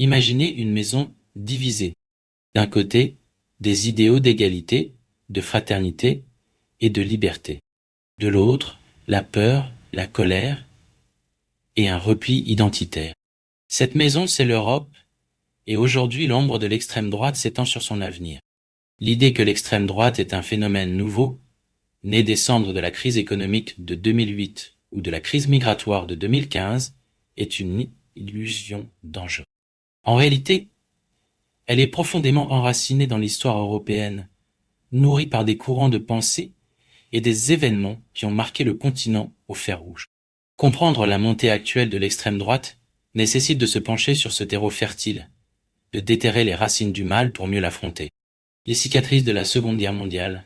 Imaginez une maison divisée. D'un côté, des idéaux d'égalité, de fraternité et de liberté. De l'autre, la peur, la colère et un repli identitaire. Cette maison, c'est l'Europe, et aujourd'hui l'ombre de l'extrême droite s'étend sur son avenir. L'idée que l'extrême droite est un phénomène nouveau, né des cendres de la crise économique de 2008 ou de la crise migratoire de 2015, est une illusion dangereuse. En réalité, elle est profondément enracinée dans l'histoire européenne, nourrie par des courants de pensée et des événements qui ont marqué le continent au fer rouge. Comprendre la montée actuelle de l'extrême droite nécessite de se pencher sur ce terreau fertile, de déterrer les racines du mal pour mieux l'affronter. Les cicatrices de la Seconde Guerre mondiale,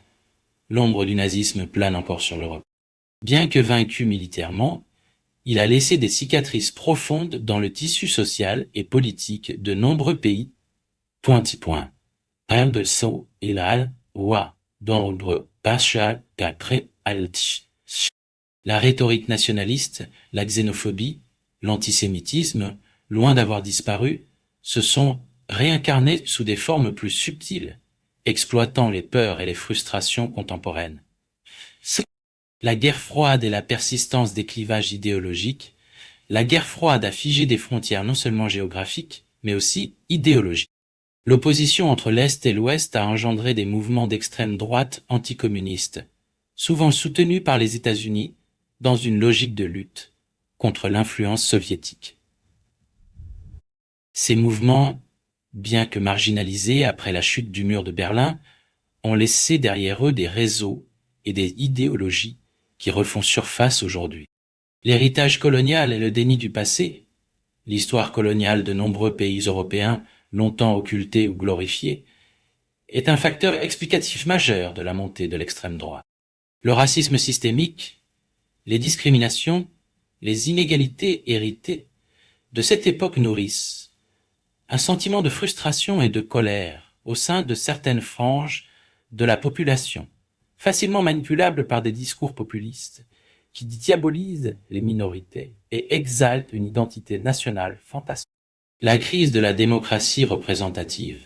l'ombre du nazisme plane encore sur l'Europe. Bien que vaincu militairement, il a laissé des cicatrices profondes dans le tissu social et politique de nombreux pays. La rhétorique nationaliste, la xénophobie, l'antisémitisme, loin d'avoir disparu, se sont réincarnés sous des formes plus subtiles, exploitant les peurs et les frustrations contemporaines. La guerre froide et la persistance des clivages idéologiques, la guerre froide a figé des frontières non seulement géographiques, mais aussi idéologiques. L'opposition entre l'Est et l'Ouest a engendré des mouvements d'extrême droite anticommunistes, souvent soutenus par les États-Unis, dans une logique de lutte contre l'influence soviétique. Ces mouvements, bien que marginalisés après la chute du mur de Berlin, ont laissé derrière eux des réseaux et des idéologies qui refont surface aujourd'hui. L'héritage colonial et le déni du passé, l'histoire coloniale de nombreux pays européens longtemps occultés ou glorifiés, est un facteur explicatif majeur de la montée de l'extrême droite. Le racisme systémique, les discriminations, les inégalités héritées de cette époque nourrissent un sentiment de frustration et de colère au sein de certaines franges de la population, facilement manipulables par des discours populistes qui diabolisent les minorités et exaltent une identité nationale fantastique. La crise de la démocratie représentative.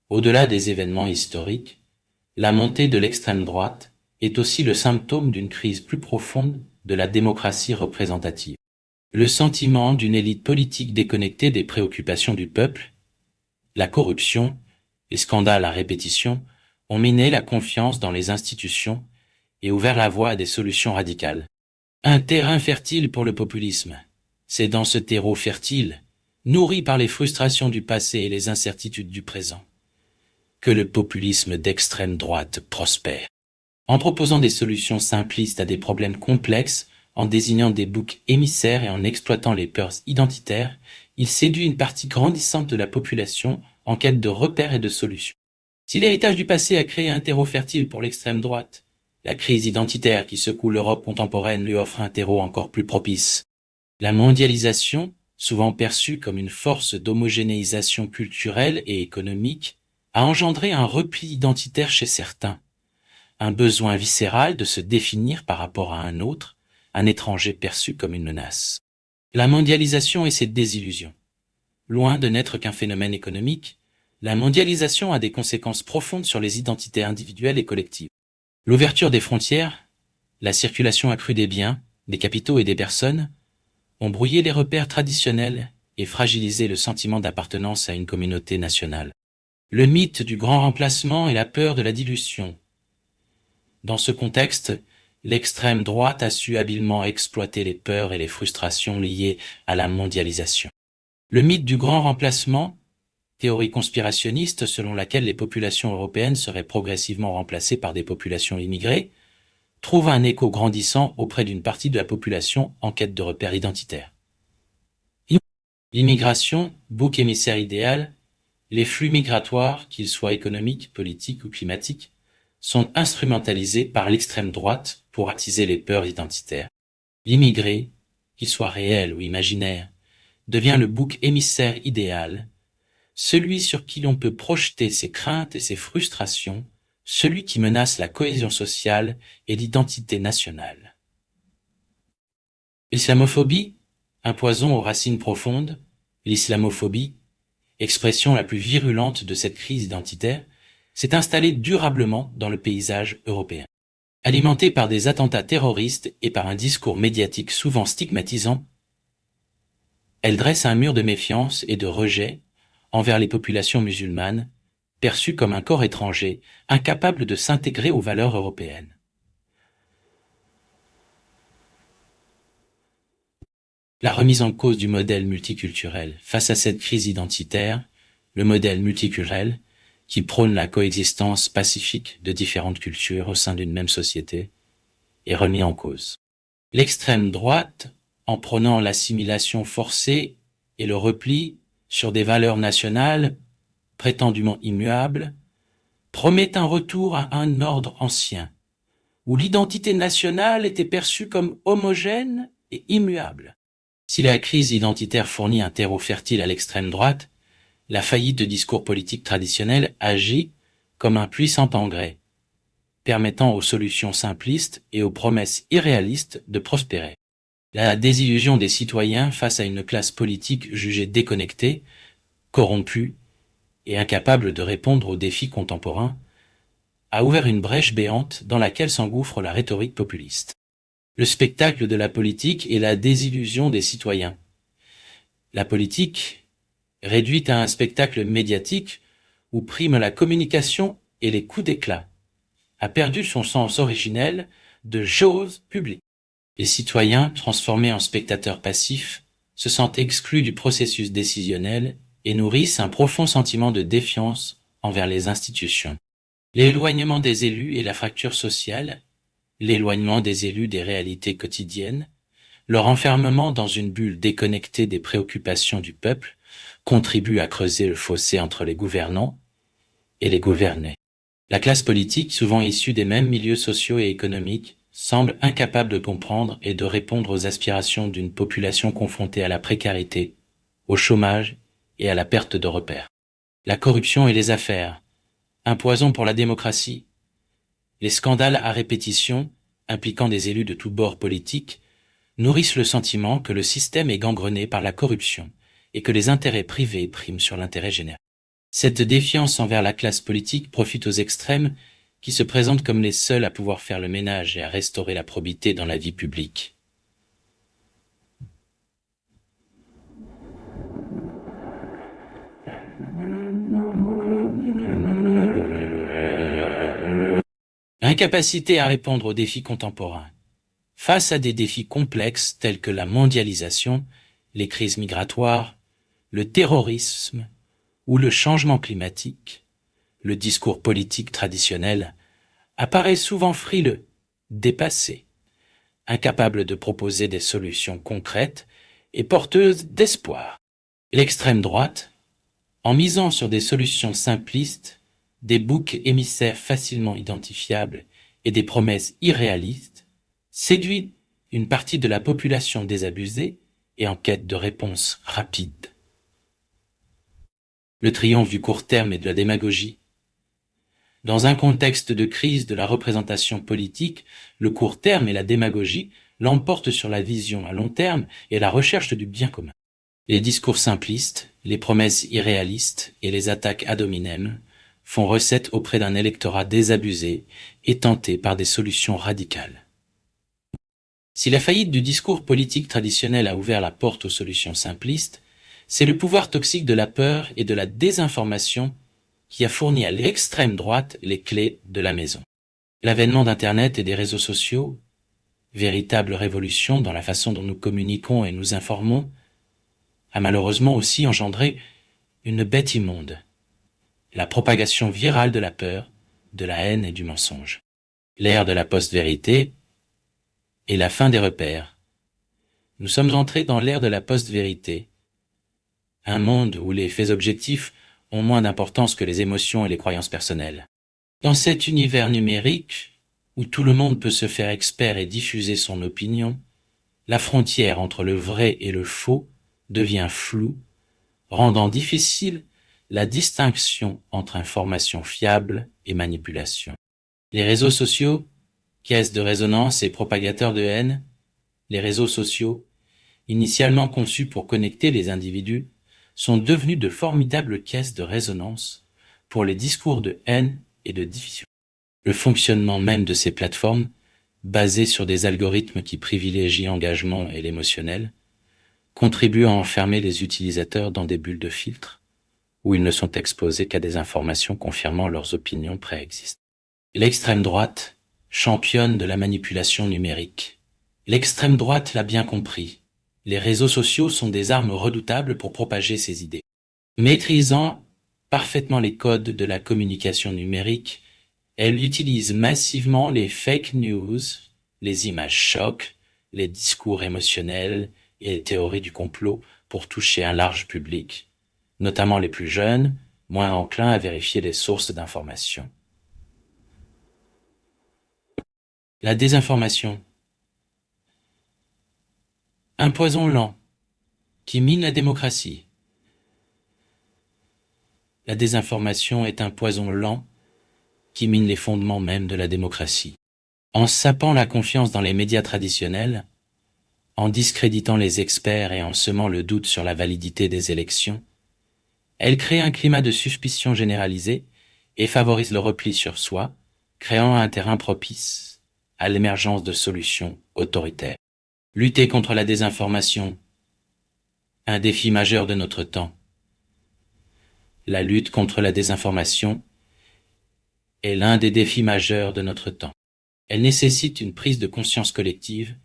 Au-delà des événements historiques, la montée de l'extrême droite est aussi le symptôme d'une crise plus profonde de la démocratie représentative. Le sentiment d'une élite politique déconnectée des préoccupations du peuple, la corruption, les scandales à répétition ont miné la confiance dans les institutions et ouvert la voie à des solutions radicales. Un terrain fertile pour le populisme. C'est dans ce terreau fertile, nourri par les frustrations du passé et les incertitudes du présent, que le populisme d'extrême droite prospère. En proposant des solutions simplistes à des problèmes complexes, en désignant des boucs émissaires et en exploitant les peurs identitaires, il séduit une partie grandissante de la population en quête de repères et de solutions. Si l'héritage du passé a créé un terreau fertile pour l'extrême droite, la crise identitaire qui secoue l'Europe contemporaine lui offre un terreau encore plus propice. La mondialisation, souvent perçue comme une force d'homogénéisation culturelle et économique, a engendré un repli identitaire chez certains, un besoin viscéral de se définir par rapport à un autre, un étranger perçu comme une menace. La mondialisation et ses désillusions. Loin de n'être qu'un phénomène économique, la mondialisation a des conséquences profondes sur les identités individuelles et collectives. L'ouverture des frontières, la circulation accrue des biens, des capitaux et des personnes ont brouillé les repères traditionnels et fragilisé le sentiment d'appartenance à une communauté nationale. Le mythe du grand remplacement et la peur de la dilution. Dans ce contexte, l'extrême droite a su habilement exploiter les peurs et les frustrations liées à la mondialisation. Le mythe du grand remplacement, théorie conspirationniste selon laquelle les populations européennes seraient progressivement remplacées par des populations immigrées, trouve un écho grandissant auprès d'une partie de la population en quête de repères identitaires. L'immigration, bouc émissaire idéal, les flux migratoires, qu'ils soient économiques, politiques ou climatiques, sont instrumentalisés par l'extrême droite pour attiser les peurs identitaires. L'immigré, qu'il soit réel ou imaginaire, devient le bouc émissaire idéal, celui sur qui l'on peut projeter ses craintes et ses frustrations, celui qui menace la cohésion sociale et l'identité nationale. L'islamophobie, un poison aux racines profondes, l'islamophobie, expression la plus virulente de cette crise identitaire, s'est installée durablement dans le paysage européen. Alimentée par des attentats terroristes et par un discours médiatique souvent stigmatisant, elle dresse un mur de méfiance et de rejet envers les populations musulmanes, perçues comme un corps étranger, incapable de s'intégrer aux valeurs européennes. La remise en cause du modèle multiculturel. Face à cette crise identitaire, le modèle multiculturel, qui prône la coexistence pacifique de différentes cultures au sein d'une même société, est remis en cause. L'extrême droite, en prônant l'assimilation forcée et le repli sur des valeurs nationales prétendument immuables, promet un retour à un ordre ancien, où l'identité nationale était perçue comme homogène et immuable. Si la crise identitaire fournit un terreau fertile à l'extrême droite, la faillite de discours politiques traditionnels agit comme un puissant engrais, permettant aux solutions simplistes et aux promesses irréalistes de prospérer. La désillusion des citoyens face à une classe politique jugée déconnectée, corrompue et incapable de répondre aux défis contemporains, a ouvert une brèche béante dans laquelle s'engouffre la rhétorique populiste. Le spectacle de la politique est la désillusion des citoyens. La politique, réduite à un spectacle médiatique où prime la communication et les coups d'éclat, a perdu son sens originel de chose publique. Les citoyens, transformés en spectateurs passifs, se sentent exclus du processus décisionnel et nourrissent un profond sentiment de défiance envers les institutions. L'éloignement des élus et la fracture sociale, l'éloignement des élus des réalités quotidiennes, leur enfermement dans une bulle déconnectée des préoccupations du peuple contribuent à creuser le fossé entre les gouvernants et les gouvernés. La classe politique, souvent issue des mêmes milieux sociaux et économiques, semble incapable de comprendre et de répondre aux aspirations d'une population confrontée à la précarité, au chômage et à la perte de repères. La corruption et les affaires, un poison pour la démocratie. Les scandales à répétition, impliquant des élus de tous bords politiques, nourrissent le sentiment que le système est gangrené par la corruption et que les intérêts privés priment sur l'intérêt général. Cette défiance envers la classe politique profite aux extrêmes qui se présentent comme les seuls à pouvoir faire le ménage et à restaurer la probité dans la vie publique. Incapacité à répondre aux défis contemporains. Face à des défis complexes tels que la mondialisation, les crises migratoires, le terrorisme ou le changement climatique, le discours politique traditionnel apparaît souvent frileux, dépassé, incapable de proposer des solutions concrètes et porteuses d'espoir. L'extrême droite, en misant sur des solutions simplistes, des boucs émissaires facilement identifiables et des promesses irréalistes, séduit une partie de la population désabusée et en quête de réponses rapides. Le triomphe du court terme et de la démagogie. Dans un contexte de crise de la représentation politique, le court terme et la démagogie l'emportent sur la vision à long terme et la recherche du bien commun. Les discours simplistes, les promesses irréalistes et les attaques ad hominem font recette auprès d'un électorat désabusé et tenté par des solutions radicales. Si la faillite du discours politique traditionnel a ouvert la porte aux solutions simplistes, c'est le pouvoir toxique de la peur et de la désinformation qui a fourni à l'extrême droite les clés de la maison. L'avènement d'Internet et des réseaux sociaux, véritable révolution dans la façon dont nous communiquons et nous informons, a malheureusement aussi engendré une bête immonde, la propagation virale de la peur, de la haine et du mensonge. L'ère de la post-vérité et la fin des repères. Nous sommes entrés dans l'ère de la post-vérité, un monde où les faits objectifs ont moins d'importance que les émotions et les croyances personnelles. Dans cet univers numérique, où tout le monde peut se faire expert et diffuser son opinion, la frontière entre le vrai et le faux devient floue, rendant difficile la distinction entre information fiable et manipulation. Les réseaux sociaux, caisses de résonance et propagateurs de haine, les réseaux sociaux, initialement conçus pour connecter les individus, sont devenus de formidables caisses de résonance pour les discours de haine et de division. Le fonctionnement même de ces plateformes, basées sur des algorithmes qui privilégient l'engagement et l'émotionnel, contribue à enfermer les utilisateurs dans des bulles de filtre, où ils ne sont exposés qu'à des informations confirmant leurs opinions préexistantes. L'extrême droite, championne de la manipulation numérique. L'extrême droite l'a bien compris. Les réseaux sociaux sont des armes redoutables pour propager ses idées. Maîtrisant parfaitement les codes de la communication numérique, elle utilise massivement les fake news, les images chocs, les discours émotionnels et les théories du complot pour toucher un large public, notamment les plus jeunes, moins enclins à vérifier les sources d'informations. La désinformation. Un poison lent qui mine la démocratie. La désinformation est un poison lent qui mine les fondements même de la démocratie. En sapant la confiance dans les médias traditionnels, en discréditant les experts et en semant le doute sur la validité des élections, elle crée un climat de suspicion généralisée et favorise le repli sur soi, créant un terrain propice à l'émergence de solutions autoritaires. Lutter contre la désinformation, un défi majeur de notre temps. La lutte contre la désinformation est l'un des défis majeurs de notre temps. Elle nécessite une prise de conscience collective,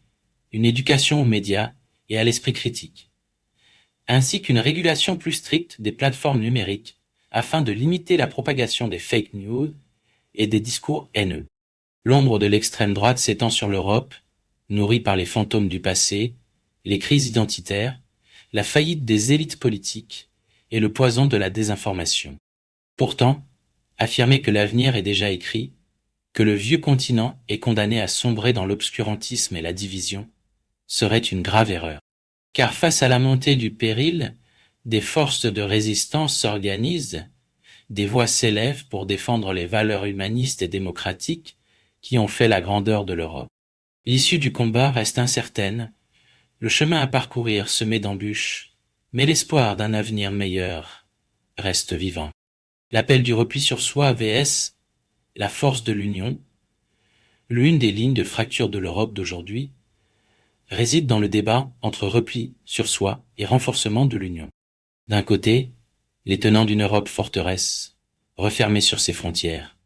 une éducation aux médias et à l'esprit critique, ainsi qu'une régulation plus stricte des plateformes numériques afin de limiter la propagation des fake news et des discours haineux. L'ombre de l'extrême droite s'étend sur l'Europe, nourrie par les fantômes du passé, les crises identitaires, la faillite des élites politiques et le poison de la désinformation. Pourtant, affirmer que l'avenir est déjà écrit, que le vieux continent est condamné à sombrer dans l'obscurantisme et la division, serait une grave erreur. Car face à la montée du péril, des forces de résistance s'organisent, des voix s'élèvent pour défendre les valeurs humanistes et démocratiques qui ont fait la grandeur de l'Europe. L'issue du combat reste incertaine, le chemin à parcourir semé d'embûches, mais l'espoir d'un avenir meilleur reste vivant. L'appel du repli sur soi vs la force de l'union, l'une des lignes de fracture de l'Europe d'aujourd'hui, réside dans le débat entre repli sur soi et renforcement de l'union. D'un côté, les tenants d'une Europe forteresse, refermée sur ses frontières,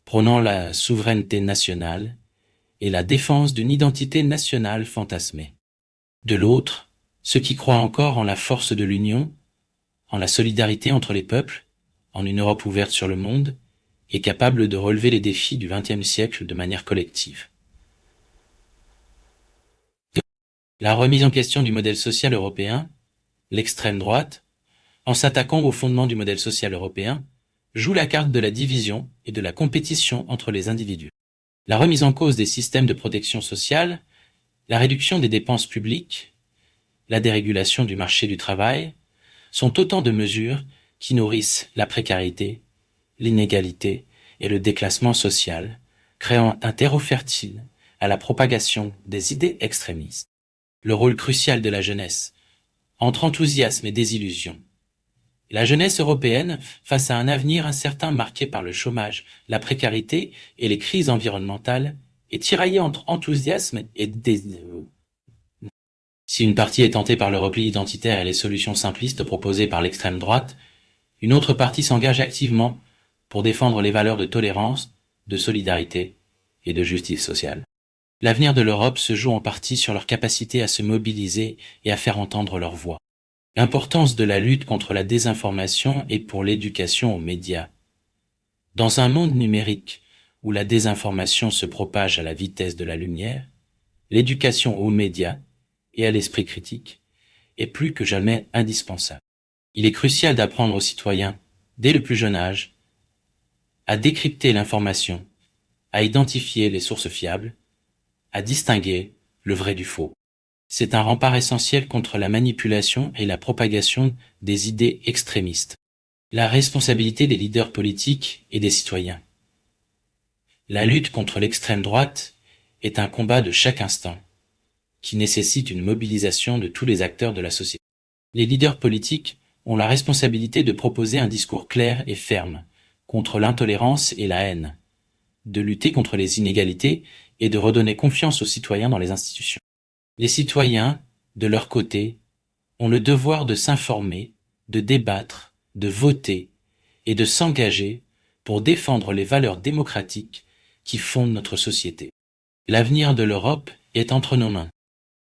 prônant la souveraineté nationale et la défense d'une identité nationale fantasmée. De l'autre, ceux qui croient encore en la force de l'union, en la solidarité entre les peuples, en une Europe ouverte sur le monde, et capable de relever les défis du XXe siècle de manière collective. La remise en question du modèle social européen, l'extrême droite, en s'attaquant aux fondements du modèle social européen, joue la carte de la division et de la compétition entre les individus. La remise en cause des systèmes de protection sociale, la réduction des dépenses publiques, la dérégulation du marché du travail, sont autant de mesures qui nourrissent la précarité, l'inégalité et le déclassement social, créant un terreau fertile à la propagation des idées extrémistes. Le rôle crucial de la jeunesse, entre enthousiasme et désillusion. La jeunesse européenne, face à un avenir incertain marqué par le chômage, la précarité et les crises environnementales, est tiraillée entre enthousiasme et désillusion. Si une partie est tentée par le repli identitaire et les solutions simplistes proposées par l'extrême droite, une autre partie s'engage activement pour défendre les valeurs de tolérance, de solidarité et de justice sociale. L'avenir de l'Europe se joue en partie sur leur capacité à se mobiliser et à faire entendre leur voix. L'importance de la lutte contre la désinformation est pour l'éducation aux médias. Dans un monde numérique où la désinformation se propage à la vitesse de la lumière, l'éducation aux médias et à l'esprit critique est plus que jamais indispensable. Il est crucial d'apprendre aux citoyens, dès le plus jeune âge, à décrypter l'information, à identifier les sources fiables, à distinguer le vrai du faux. C'est un rempart essentiel contre la manipulation et la propagation des idées extrémistes. La responsabilité des leaders politiques et des citoyens. La lutte contre l'extrême droite est un combat de chaque instant, qui nécessite une mobilisation de tous les acteurs de la société. Les leaders politiques ont la responsabilité de proposer un discours clair et ferme contre l'intolérance et la haine, de lutter contre les inégalités et de redonner confiance aux citoyens dans les institutions. Les citoyens, de leur côté, ont le devoir de s'informer, de débattre, de voter et de s'engager pour défendre les valeurs démocratiques qui fondent notre société. L'avenir de l'Europe est entre nos mains.